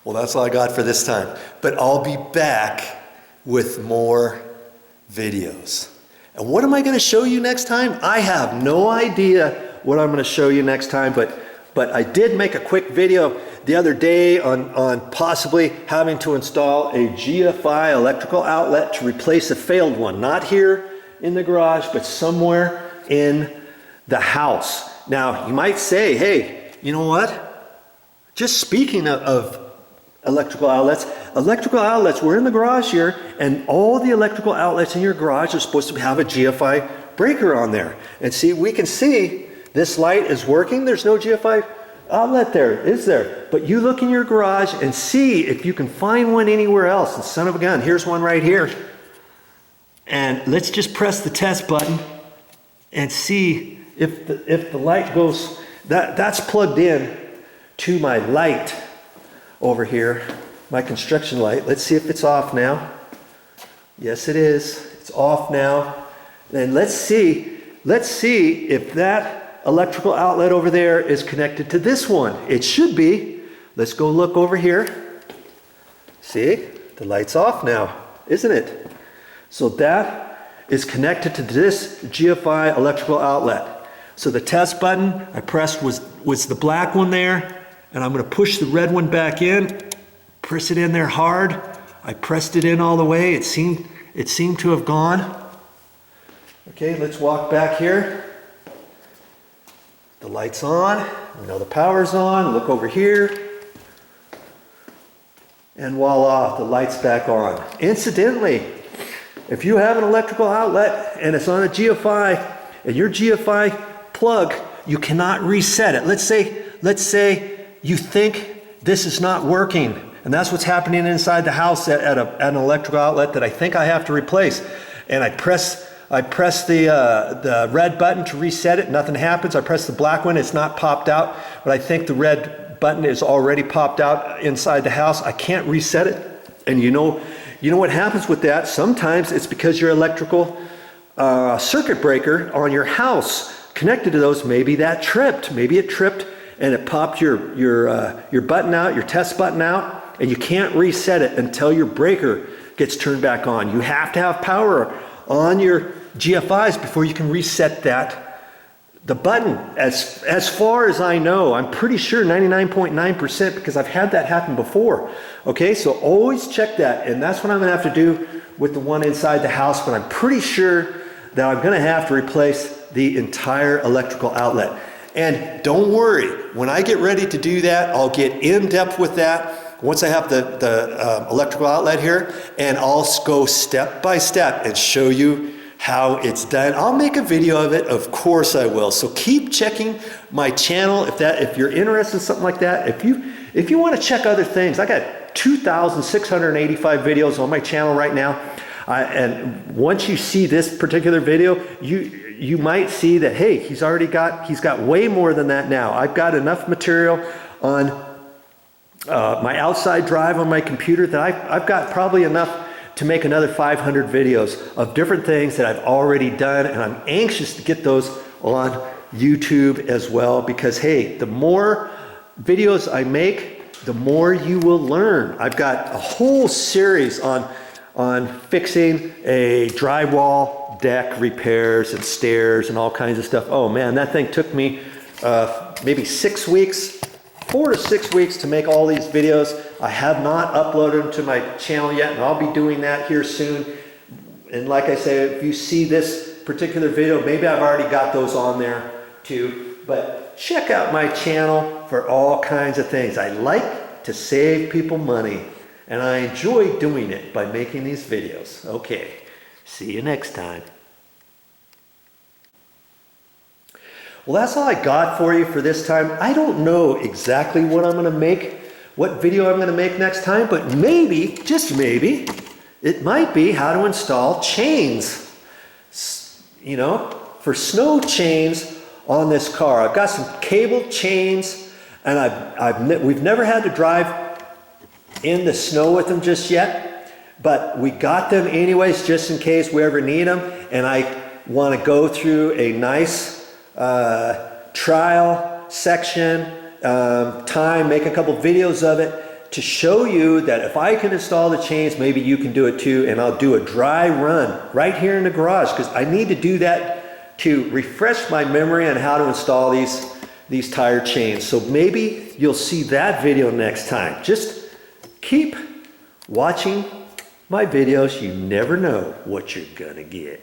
Well, that's all I got for this time. But I'll be back with more videos. And what am I going to show you next time? I have no idea what I'm going to show you next time, but I did make a quick video the other day on possibly having to install a GFCI electrical outlet to replace a failed one. Not here in the garage, but somewhere in the house. Now, you might say, hey, you know what? Just speaking of electrical outlets, we're in the garage here, and all the electrical outlets in your garage are supposed to have a GFCI breaker on there. And see, we can see this light is working. There's no GFCI outlet there, is there? But you look in your garage and see if you can find one anywhere else. And son of a gun, here's one right here. And let's just press the test button and see if the light goes. That's plugged in to my light over here, my construction light. Let's see if it's off now. Yes, it is. It's off now. And let's see if that electrical outlet over there is connected to this one. It should be. Let's go look over here. See, the light's off now, isn't it? So that is connected to this GFCI electrical outlet. So the test button I pressed was the black one there. And I'm going to push the red one back in, press it in there hard. I pressed it in all the way. It seemed to have gone. Okay, let's walk back here. The light's on. We know the power's on. Look over here. And voila, the light's back on. Incidentally, if you have an electrical outlet and it's on a GFCI and your GFCI plug, you cannot reset it. Let's say you think this is not working, and that's what's happening inside the house at an electrical outlet that I think I have to replace. And I press the red button to reset it, nothing happens. I press the black one, it's not popped out, but I think the red button is already popped out inside the house. I can't reset it. And you know what happens with that? Sometimes it's because your electrical circuit breaker on your house connected to those, maybe it tripped and it popped your button out, your test button out, and you can't reset it until your breaker gets turned back on. You have to have power on your GFIs before you can reset the button. As far as I know, I'm pretty sure 99.9% because I've had that happen before. Okay, so always check that, and that's what I'm gonna have to do with the one inside the house, but I'm pretty sure that I'm gonna have to replace the entire electrical outlet. And don't worry, when I get ready to do that, I'll get in depth with that once I have the electrical outlet here, and I'll go step by step and show you how it's done. I'll make a video of it, of course I will. So keep checking my channel if you're interested in something like that. If you want to check other things, I got 2,685 videos on my channel right now. And once you see this particular video, you might see that, hey, he's got way more than that now. I've got enough material on my outside drive on my computer that I've got probably enough to make another 500 videos of different things that I've already done, and I'm anxious to get those on YouTube as well, because hey, the more videos I make, the more you will learn. I've got a whole series on fixing a drywall deck repairs and stairs and all kinds of stuff. Oh man, that thing took me maybe 6 weeks, 4 to 6 weeks to make all these videos. I have not uploaded them to my channel yet, and I'll be doing that here soon. And like I said, if you see this particular video, maybe I've already got those on there too. But check out my channel for all kinds of things. I like to save people money, and I enjoy doing it by making these videos. Okay, see you next time. Well, that's all I got for you for this time. I don't know exactly what I'm going to make, what video I'm going to make next time, but maybe, just maybe, it might be how to install chains, you know, for snow chains on this car. I've got some cable chains, and we've never had to drive in the snow with them just yet, but we got them anyways just in case we ever need them, and I want to go through a nice trial section, make a couple videos of it to show you that if I can install the chains, maybe you can do it too, and I'll do a dry run right here in the garage, because I need to do that to refresh my memory on how to install these tire chains. So maybe you'll see that video next time. Just keep watching my videos. You never know what you're gonna get.